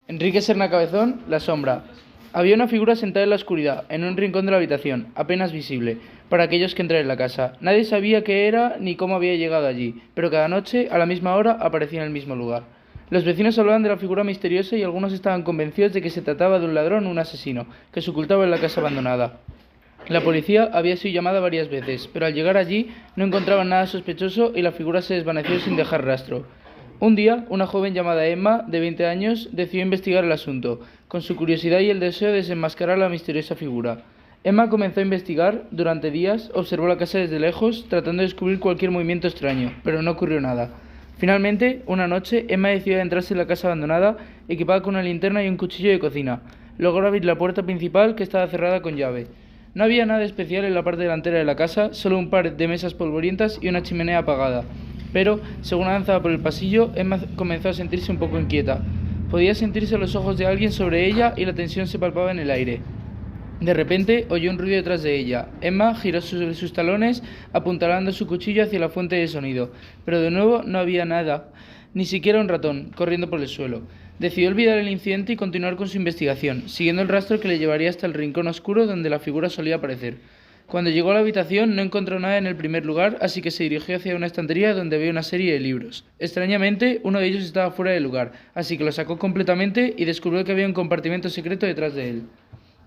Enrique Serna Cabezón, La sombra. Había una figura sentada en la oscuridad, en un rincón de la habitación, apenas visible, para aquellos que entraran en la casa. Nadie sabía qué era ni cómo había llegado allí, pero cada noche, a la misma hora, aparecía en el mismo lugar. Los vecinos hablaban de la figura misteriosa y algunos estaban convencidos de que se trataba de un ladrón o un asesino, que se ocultaba en la casa abandonada. La policía había sido llamada varias veces, pero al llegar allí no encontraban nada sospechoso y la figura se desvaneció sin dejar rastro. Un día, una joven llamada Emma, de 20 años, decidió investigar el asunto, con su curiosidad y el deseo de desenmascarar la misteriosa figura. Emma comenzó a investigar. Durante días observó la casa desde lejos, tratando de descubrir cualquier movimiento extraño, pero no ocurrió nada. Finalmente, una noche, Emma decidió adentrarse en la casa abandonada, equipada con una linterna y un cuchillo de cocina. Logró abrir la puerta principal, que estaba cerrada con llave. No había nada especial en la parte delantera de la casa, solo un par de mesas polvorientas y una chimenea apagada. Pero, según avanzaba por el pasillo, Emma comenzó a sentirse un poco inquieta. Podía sentirse los ojos de alguien sobre ella y la tensión se palpaba en el aire. De repente, oyó un ruido detrás de ella. Emma giró sobre sus talones, apuntalando su cuchillo hacia la fuente de sonido. Pero de nuevo no había nada, ni siquiera un ratón, corriendo por el suelo. Decidió olvidar el incidente y continuar con su investigación, siguiendo el rastro que le llevaría hasta el rincón oscuro donde la figura solía aparecer. Cuando llegó a la habitación no encontró nada en el primer lugar, así que se dirigió hacia una estantería donde había una serie de libros. Extrañamente, uno de ellos estaba fuera del lugar, así que lo sacó completamente y descubrió que había un compartimento secreto detrás de él.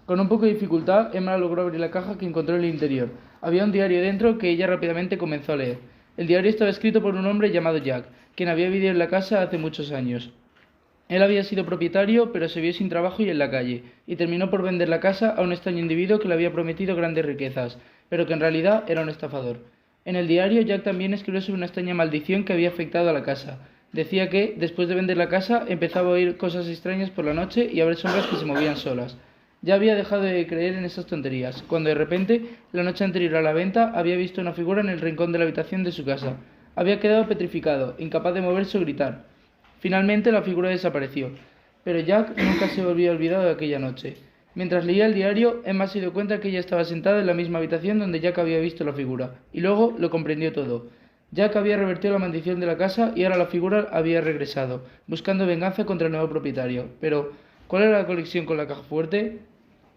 Con un poco de dificultad, Emma logró abrir la caja que encontró en el interior. Había un diario dentro que ella rápidamente comenzó a leer. El diario estaba escrito por un hombre llamado Jack, quien había vivido en la casa hace muchos años. Él había sido propietario, pero se vio sin trabajo y en la calle, y terminó por vender la casa a un extraño individuo que le había prometido grandes riquezas, pero que en realidad era un estafador. En el diario, Jack también escribió sobre una extraña maldición que había afectado a la casa. Decía que, después de vender la casa, empezaba a oír cosas extrañas por la noche y a ver sombras que se movían solas. Ya había dejado de creer en esas tonterías, cuando de repente, la noche anterior a la venta, había visto una figura en el rincón de la habitación de su casa. Había quedado petrificado, incapaz de moverse o gritar. Finalmente la figura desapareció, pero Jack nunca se había olvidado de aquella noche. Mientras leía el diario, Emma se dio cuenta que ella estaba sentada en la misma habitación donde Jack había visto la figura, y luego lo comprendió todo. Jack había revertido la maldición de la casa y ahora la figura había regresado, buscando venganza contra el nuevo propietario. Pero, ¿cuál era la conexión con la caja fuerte?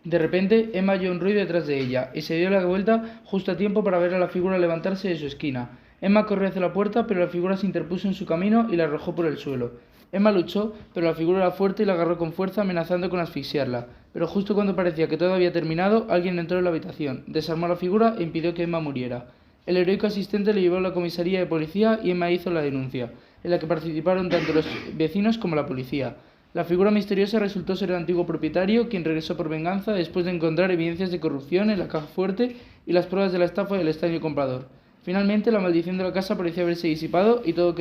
De repente, Emma oyó un ruido detrás de ella, y se dio la vuelta justo a tiempo para ver a la figura levantarse de su esquina. Emma corrió hacia la puerta, pero la figura se interpuso en su camino y la arrojó por el suelo. Emma luchó, pero la figura era fuerte y la agarró con fuerza, amenazando con asfixiarla. Pero justo cuando parecía que todo había terminado, alguien entró en la habitación, desarmó a la figura e impidió que Emma muriera. El heroico asistente le llevó a la comisaría de policía y Emma hizo la denuncia, en la que participaron tanto los vecinos como la policía. La figura misteriosa resultó ser el antiguo propietario, quien regresó por venganza después de encontrar evidencias de corrupción en la caja fuerte y las pruebas de la estafa del extraño comprador. Finalmente, la maldición de la casa parecía haberse disipado y todo quedó